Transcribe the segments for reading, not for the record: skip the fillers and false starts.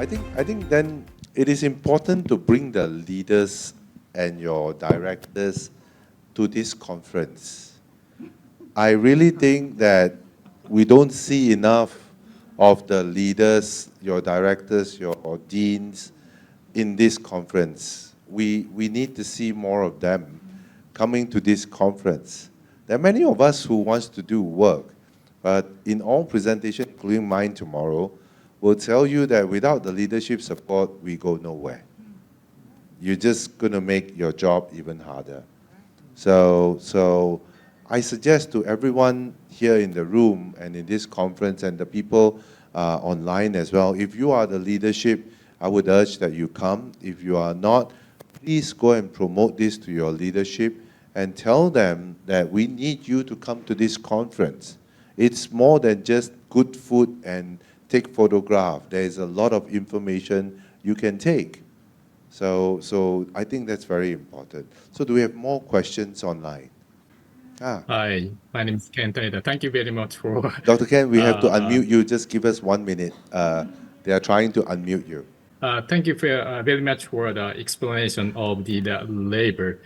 I think then it is important to bring the leaders and your directors to this conference. I really think that we don't see enough of the leaders, your directors, your deans in this conference. We need to see more of them coming to this conference. There are many of us who wants to do work, but in all presentations, including mine tomorrow, will tell you that without the leadership support, we go nowhere. You're just going to make your job even harder. So I suggest to everyone here in the room and in this conference and the people online as well, if you are the leadership, I would urge that you come. If you are not, please go and promote this to your leadership and tell them that we need you to come to this conference. It's more than just good food and take photograph. There is a lot of information you can take. So I think that's very important. So do we have more questions online? Hi, my name is Ken Taeda. Thank you very much for... Dr. Ken, we have to unmute you. Just give us 1 minute. They are trying to unmute you. Thank you for, very much for the explanation of the labor.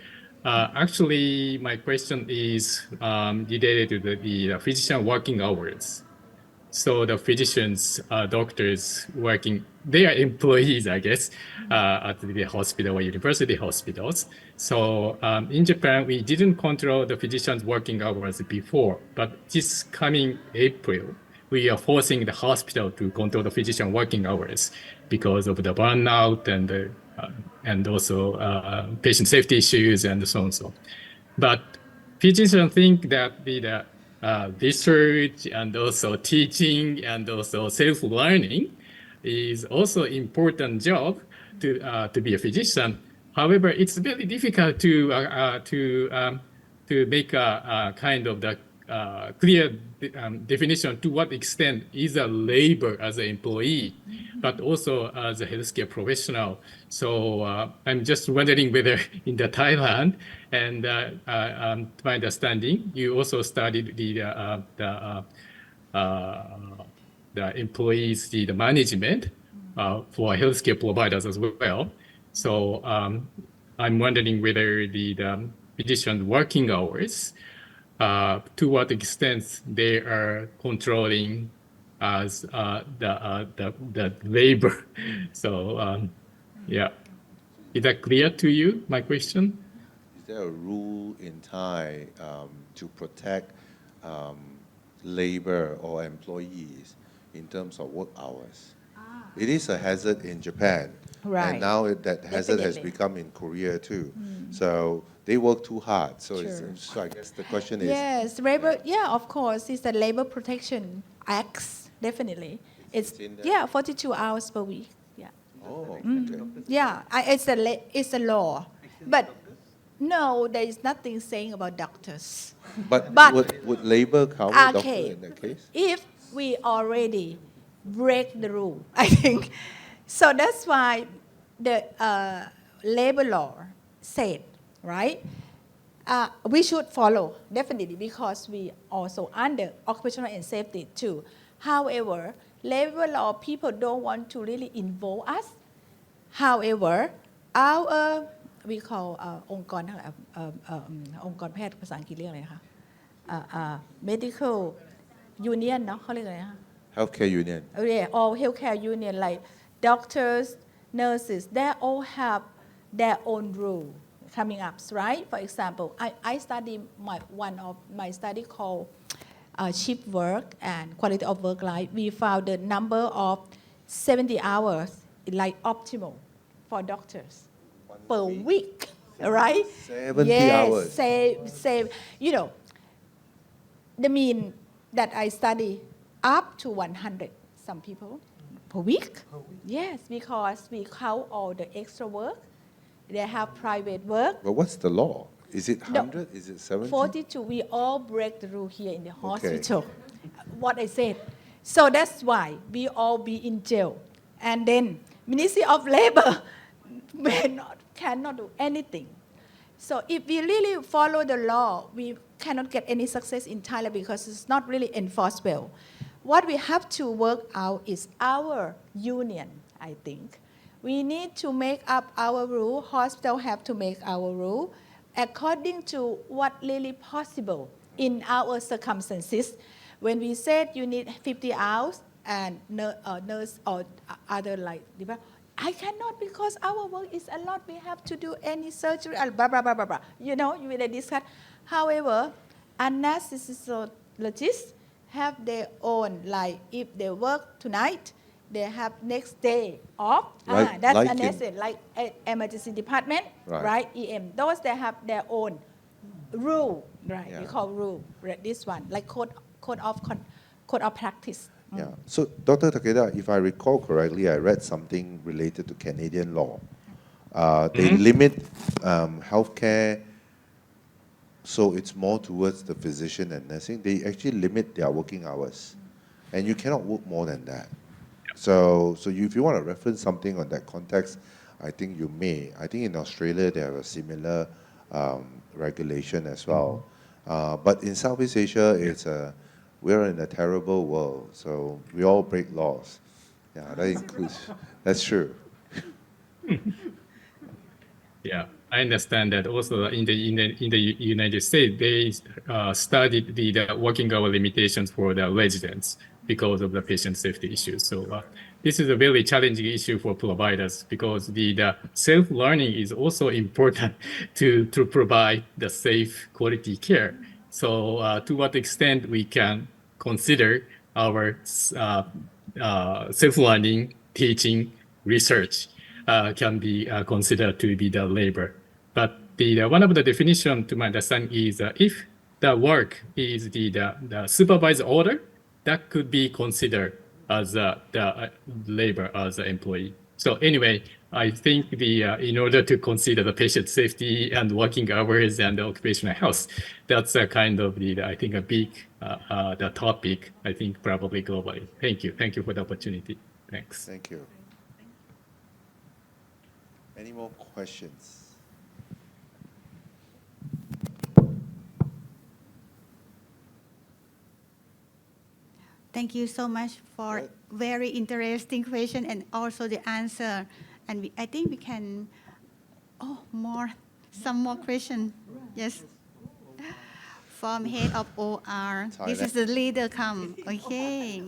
Actually, my question is related to the physician working hours. So the physicians, doctors working, they are employees, I guess, at the hospital or university hospitals. So in Japan, we didn't control the physicians' working hours before, but this coming April, we are forcing the hospital to control the physician working hours because of the burnout and also patient safety issues and so on and so on. But physicians think that the research and also teaching and also self-learning is also important job to be a physician. However, it's very difficult to make a kind of the clear definition to what extent is a labor as an employee, but also as a healthcare professional. So I'm just wondering whether in the Thailand, and to my understanding, you also studied the employees, the management for healthcare providers as well. So I'm wondering whether the physician working hours, to what extent they are controlling as the labor. So yeah, is that clear to you, my question? Is there a rule in Thai to protect labor or employees in terms of work hours? It is a hazard in Japan. Right. And now that hazard has become in Korea too. So they work too hard. So, so I guess the question is... Yes, labor, yeah, of course. It's the Labor Protection Act, definitely. It's 42 hours per week. Yeah. Oh, okay. Yeah, it's a law. But no, there is nothing saying about doctors. But would labor cover doctor in that case? If we already break the rule, I think. So that's why the labor law said, right? We should follow, definitely, because we also under occupational and safety too. However, labor law people don't want to really involve us. However, our we call องค์กรแพทย์ภาษาอังกฤษเรียกอะไรนะคะ medical union เนาะเขาเรียกอะไรนะคะ Healthcare union. Yeah, all healthcare union like doctors, nurses, they all have their own rule coming up, right? For example, I study one of my study called shift work and quality of work life. We found the number of 70 hours like optimal for doctors per week, right? 70 hours. Save, you know, the mean that I study up to 100, some people, per week. Yes, because we count all the extra work. They have private work. But what's the law? Is it 100? Is it 70? 42. We all break the rule here in the hospital. What I said. So that's why we all be in jail. And then Ministry of Labor cannot do anything. So if we really follow the law, we cannot get any success in Thailand because it's not really enforced well. What we have to work out is our union I think. We need to make up our rule. Hospital have to make our rule according to what really possible in our circumstances. When we said you need 50 hours and nurse or other like, I cannot because our work is a lot. We have to do any surgery, blah, blah, blah, blah, blah. You know, you will discuss. However, anesthesiologists have their own, like if they work tonight, they have next day off. Like- That's like anesthesia, like emergency department, Right. right? EM. Those they have their own rule, right? Yeah. We call rule. Right? This one, like code of practice. Yeah. So, Dr. Takeda, if I recall correctly, I read something related to Canadian law. They limit healthcare, so it's more towards the physician and nursing. They actually limit their working hours, and you cannot work more than that. So if you want to reference something on that context, I think you may. I think in Australia they have a similar regulation as well. But in Southeast Asia, we're in a terrible world, so we all break laws. Yeah, that includes. That's true. Yeah, I understand that also in the United States, they studied the working hour limitations for the residents because of the patient safety issues. So this is a very challenging issue for providers because the self-learning is also important to provide the safe quality care. So to what extent we can consider our self-learning, teaching, research can be considered to be the labor. But the one of the definition to my understanding is if the work is the supervised order, that could be considered as the labor as an employee. So anyway, I think in order to consider the patient safety and working hours and the occupational health, that's a kind of I think a big the topic, I think probably globally. Thank you for the opportunity. Thanks. Thank you. Any more questions? Thank you so much for Right. very interesting question and also the answer. And I think we can, some more question. Yes. From head of OR. This is the leader come. Okay.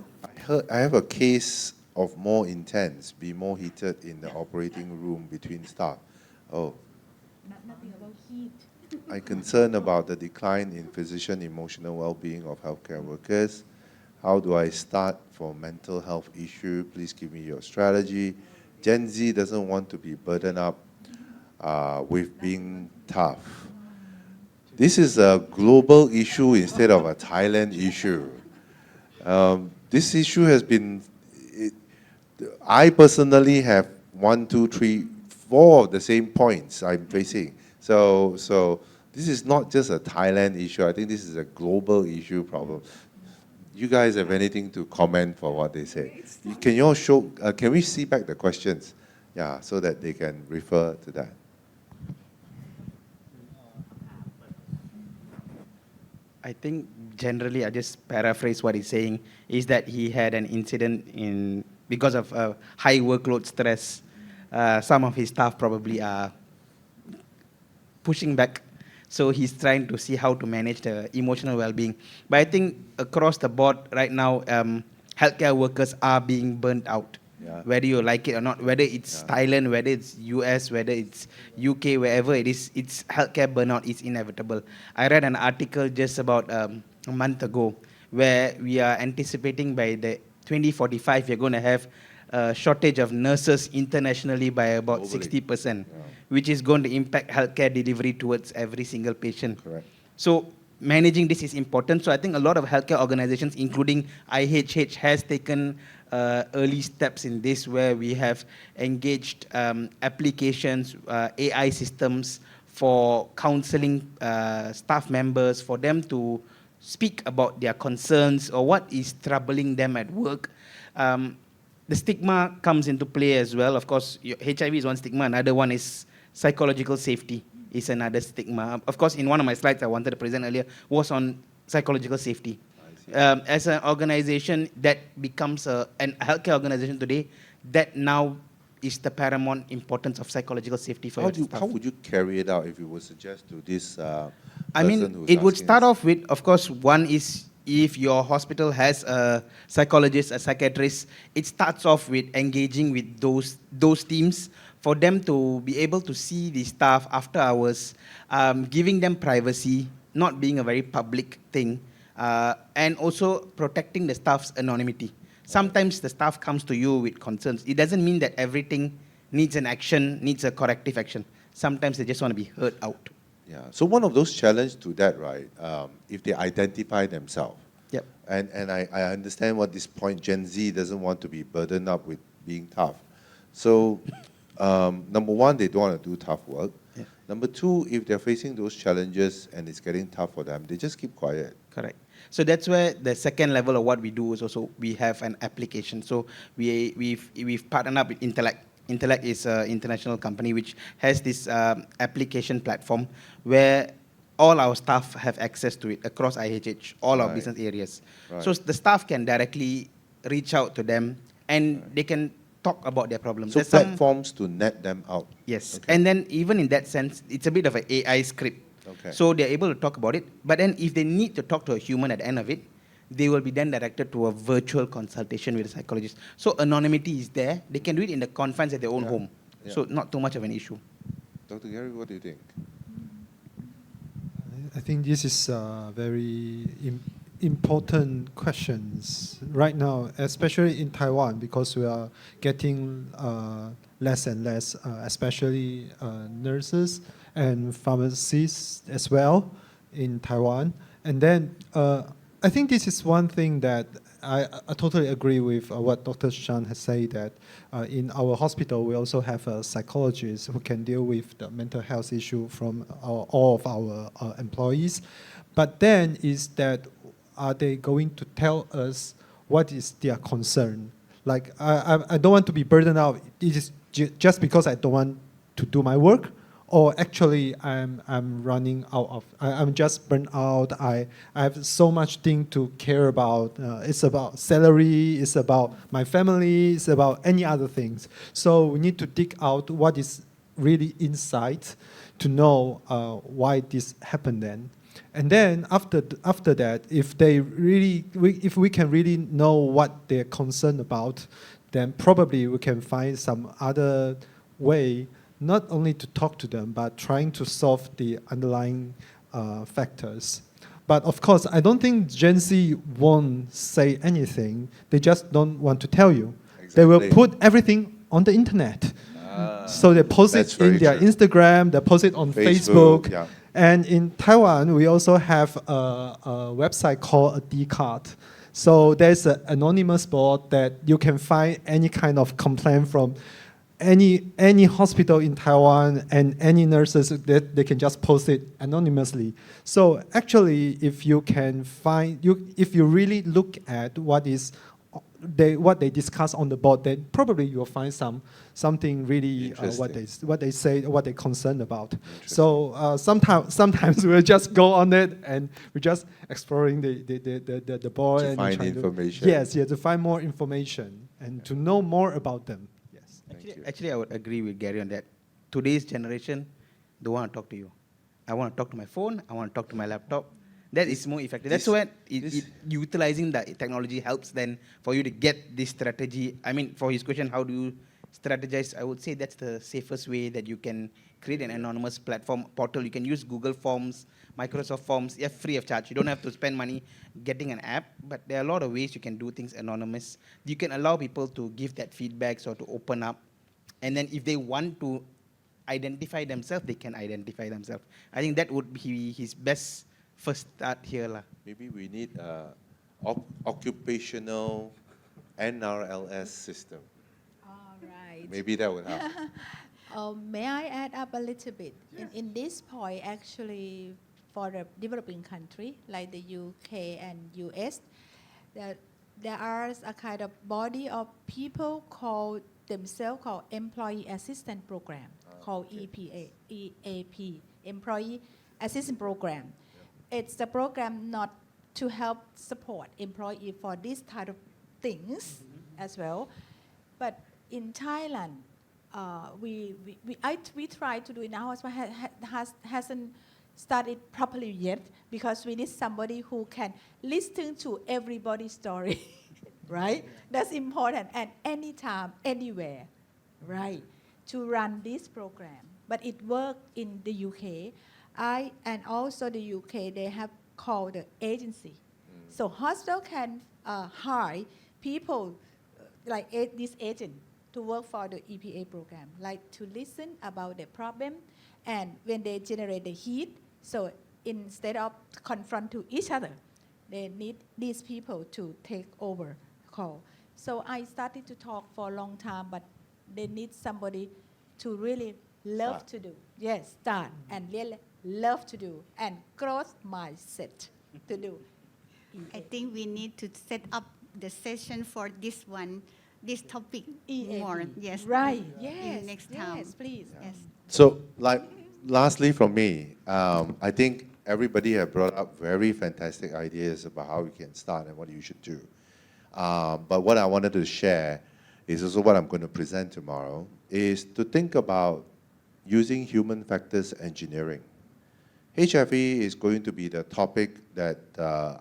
I have a case of more intense, be more heated in the operating room between staff. Oh. Nothing about heat. I'm concerned about the decline in physician emotional well-being of healthcare workers. How do I start for mental health issue? Please give me your strategy. Gen Z doesn't want to be burdened up with being tough. This is a global issue instead of a Thailand issue. This issue has been, I personally have 1, 2, 3, 4 of the same points I'm facing. So this is not just a Thailand issue. I think this is a global issue problem. You guys have anything to comment for what they say? Can you all show, can we see back the questions? Yeah, so that they can refer to that. I think generally, I just paraphrase what he's saying, is that he had an incident because of high workload stress. Some of his staff probably are pushing back. So he's trying to see how to manage the emotional well-being. But I think across the board right now, healthcare workers are being burnt out. Yeah. Whether you like it or not, whether it's Thailand, whether it's US, whether it's UK, wherever it is, it's healthcare burnout is inevitable. I read an article just about a month ago where we are anticipating by the 2045 we're going to have a shortage of nurses internationally by about 60%, which is going to impact healthcare delivery towards every single patient. Correct. So managing this is important. So I think a lot of healthcare organizations, including IHH, has taken early steps in this, where we have engaged applications, AI systems for counseling staff members, for them to speak about their concerns or what is troubling them at work. The stigma comes into play as well. Of course, HIV is one stigma. Another one is psychological safety is another stigma. Of course, in one of my slides I wanted to present earlier was on psychological safety. As an organization that becomes a healthcare organization today, that now is the paramount importance of psychological safety for How, your do you, staff. how would you carry it out if you would suggest to this I person mean, who's it would asking start this? off with, of course, one is if your hospital has a psychologist, a psychiatrist, it starts off with engaging with those teams for them to be able to see the staff after hours, giving them privacy, not being a very public thing, and also protecting the staff's anonymity. Sometimes the staff comes to you with concerns. It doesn't mean that everything needs an action, needs a corrective action. Sometimes they just want to be heard out. Yeah. So one of those challenges to that, right? If they identify themselves, Yep. and I understand what this point. Gen Z doesn't want to be burdened up with being tough. So number one, they don't want to do tough work. Yeah. Number two, if they're facing those challenges and it's getting tough for them, they just keep quiet. Correct. So that's where the second level of what we do is also we have an application. So we've partnered up with Intellect. Intellect is an international company which has this application platform where all our staff have access to it across IHH, all our Right. business areas. Right. So the staff can directly reach out to them and they can talk about their problems. So There's some- platforms to net them out. Yes, Okay. and then even in that sense, it's a bit of an AI script. Okay. So they're able to talk about it, but then if they need to talk to a human at the end of it, they will be then directed to a virtual consultation with a psychologist. So anonymity is there. They can do it in the confines of their own Yeah. home. Yeah. So not too much of an issue. Dr. Gary, what do you think? I think this is very important questions right now, especially in Taiwan, because we are getting less and less, especially nurses and pharmacists as well in Taiwan. And then I think this is one thing that I totally agree with what Dr. Shan has said, that in our hospital we also have a psychologist who can deal with the mental health issue from all of our employees. But then is that, are they going to tell us what is their concern? Like, I don't want to be burdened out. It is just because I don't want to do my work, or actually I'm running out of, I'm just burnt out. I have so much thing to care about. It's about salary, it's about my family, it's about any other things. So we need to dig out what is really inside to know why this happened then. And then after that, if we can really know what they're concerned about, then probably we can find some other way, not only to talk to them, but trying to solve the underlying factors. But of course, I don't think Gen Z won't say anything. They just don't want to tell you. They will Exactly. put everything on the internet. So they post That's it in very their true. Instagram, they post it on Facebook, Facebook. yeah. And in Taiwan, we also have a website called a D-Card. So there's an anonymous board that you can find any kind of complaint from any hospital in Taiwan, and any nurses that they can just post it anonymously. So actually, if you can find, if you really look at what they discuss on the board, then probably you'll find something really what they say, what they're concerned about. So sometimes we'll just go on it and we're just exploring the board To and find trying information. Yes, to find more information and to know more about them. Yes. Actually, I would agree with Gary on that. Today's generation don't want to talk to you. I want to talk to my phone. I want to talk to my laptop. That is more effective. That's where utilizing the technology helps then for you to get this strategy. I mean, for his question, how do you strategize? I would say that's the safest way, that you can create an anonymous platform portal. You can use Google Forms, Microsoft Forms, free of charge. You don't have to spend money getting an app, but there are a lot of ways you can do things anonymous. You can allow people to give that feedback or to open up. And then if they want to identify themselves, they can identify themselves. I think that would be his best first start here. Maybe we need occupational NRLS system. All right. Maybe that would help. May I add up a little bit? In this point, actually, for the developing country like the UK and US, there are a kind of body of people called themselves called Employee Assistance Program, called EAP, Employee Assistance Program. It's a program not to help support employee for this type of things as well, but in Thailand, we try to do it now, but hasn't started properly yet because we need somebody who can listen to everybody's story, right? That's important, and anytime, anywhere, right, to run this program. But it worked in the UK. And also the UK, they have called the agency. So hospital can hire people like this agent to work for the EPA program, like to listen about the problem, and when they generate the heat, so instead of confront to each other, they need these people to take over call. So I started to talk for a long time, but they need somebody to really love to do. Yes, start and really love to do and growth mindset to do. I think we need to set up the session for this one, this topic EAP. more. Yes. Right. In Yes. next time. Yes, please. Yes. So, like, lastly from me, I think everybody have brought up very fantastic ideas about how you can start and what you should do. But what I wanted to share is also what I'm going to present tomorrow, is to think about using human factors engineering. HFE is going to be the topic that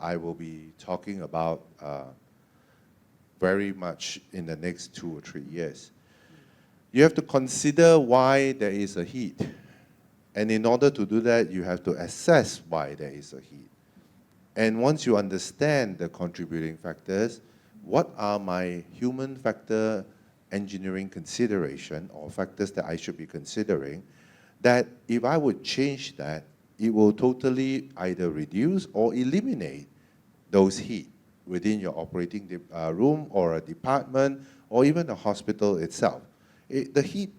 I will be talking about very much in the next 2 or 3 years. You have to consider why there is a heat. And in order to do that, you have to assess why there is a heat. And once you understand the contributing factors, what are my human factor engineering consideration or factors that I should be considering, that if I would change that, it will totally either reduce or eliminate those heat within your operating room or a department or even a hospital itself. The heat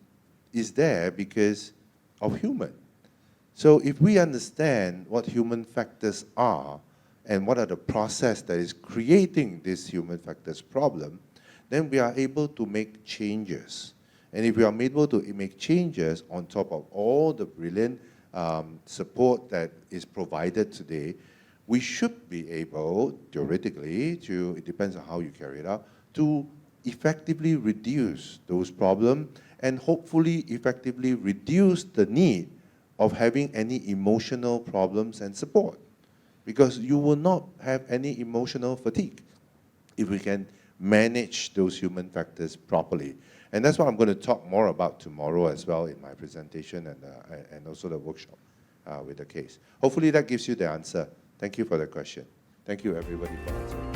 is there because of human. So if we understand what human factors are and what are the process that is creating this human factors problem, then we are able to make changes. And if we are able to make changes on top of all the brilliant support that is provided today, we should be able, theoretically, it depends on how you carry it out, to effectively reduce those problems and hopefully effectively reduce the need of having any emotional problems and support. Because you will not have any emotional fatigue if we can manage those human factors properly. And that's what I'm going to talk more about tomorrow as well in my presentation and also the workshop with the case. Hopefully that gives you the answer. Thank you for the question. Thank you everybody for answering.